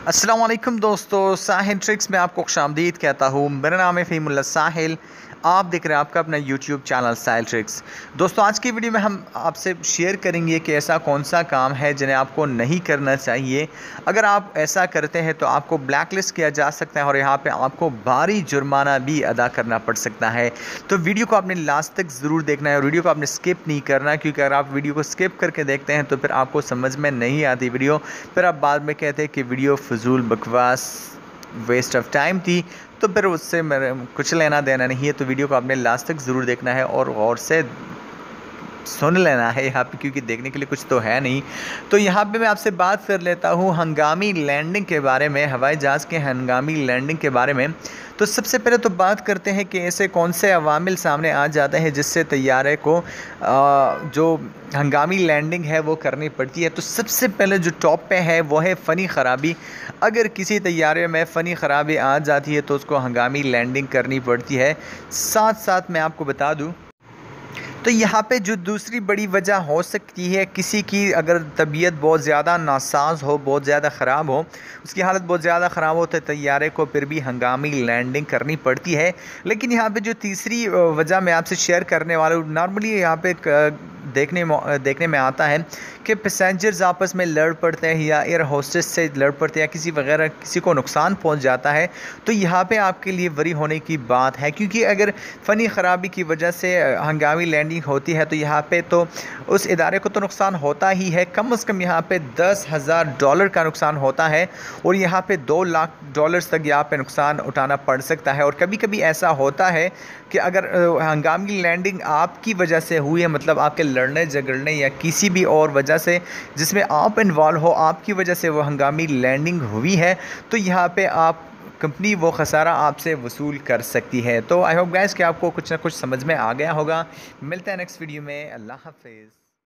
अस्सलाम वालेकुम दोस्तों, साहिल ट्रिक्स में आपको खुशामदीद कहता हूँ। मेरा नाम है फ़हीमुल्लाह साहिल। आप देख रहे हैं आपका अपना यूट्यूब चैनल साहिल ट्रिक्स। दोस्तों, आज की वीडियो में हम आपसे शेयर करेंगे कि ऐसा कौन सा काम है जिन्हें आपको नहीं करना चाहिए। अगर आप ऐसा करते हैं तो आपको ब्लैक लिस्ट किया जा सकता है और यहाँ पे आपको भारी जुर्माना भी अदा करना पड़ सकता है। तो वीडियो को आपने लास्ट तक ज़रूर देखना है और वीडियो को आपने स्किप नहीं करना, क्योंकि अगर आप वीडियो को स्किप करके देखते हैं तो फिर आपको समझ में नहीं आती वीडियो। फिर आप बाद में कहते हैं कि वीडियो फजूल बकवास वेस्ट ऑफ टाइम थी, तो फिर उससे मेरे कुछ लेना देना नहीं है। तो वीडियो को आपने लास्ट तक ज़रूर देखना है और गौर से सुन लेना है यहाँ पे, क्योंकि देखने के लिए कुछ तो है नहीं। तो यहाँ पे मैं आपसे बात कर लेता हूँ हंगामी लैंडिंग के बारे में, हवाई जहाज़ के हंगामी लैंडिंग के बारे में। तो सबसे पहले तो बात करते हैं कि ऐसे कौन से अवामिल सामने आ जाते हैं जिससे तैयारे को जो हंगामी लैंडिंग है वो करनी पड़ती है। तो सबसे पहले जो टॉप पे है वो है फ़नी ख़राबी। अगर किसी तैयारे में फ़नी ख़राबी आ जाती है तो उसको हंगामी लैंडिंग करनी पड़ती है। साथ साथ मैं आपको बता दूँ, तो यहाँ पे जो दूसरी बड़ी वजह हो सकती है, किसी की अगर तबीयत बहुत ज़्यादा नासाज हो, बहुत ज़्यादा ख़राब हो, उसकी हालत बहुत ज़्यादा ख़राब हो, तो तैयारे को फिर भी हंगामी लैंडिंग करनी पड़ती है। लेकिन यहाँ पे जो तीसरी वजह मैं आपसे शेयर करने वाला हूँ, नॉर्मली यहाँ पे देखने में आता है कि पैसेंजर्स आपस में लड़ पड़ते हैं या एयर होस्टेस से लड़ पड़ते हैं या किसी को नुकसान पहुंच जाता है। तो यहाँ पे आपके लिए वरी होने की बात है, क्योंकि अगर फ़नी ख़राबी की वजह से हंगामी लैंडिंग होती है तो यहाँ पे तो उस इदारे को तो नुकसान होता ही है। कम से कम यहाँ पे $10,000 का नुकसान होता है और यहाँ पे $2 लाख तक यहाँ पे नुकसान उठाना पड़ सकता है। और कभी कभी ऐसा होता है कि अगर हंगामी लैंडिंग आपकी वजह से हुई है, मतलब आपके लड़ने झगड़ने या किसी भी और वजह से जिसमें आप इन्वॉल्व हो, आपकी वजह से वो हंगामी लैंडिंग हुई है, तो यहाँ पे आप कंपनी वो खसारा आपसे वसूल कर सकती है। तो आई होप गाइस कि आपको कुछ ना कुछ समझ में आ गया होगा। मिलते हैं नेक्स्ट वीडियो में। अल्लाह हाफिज़।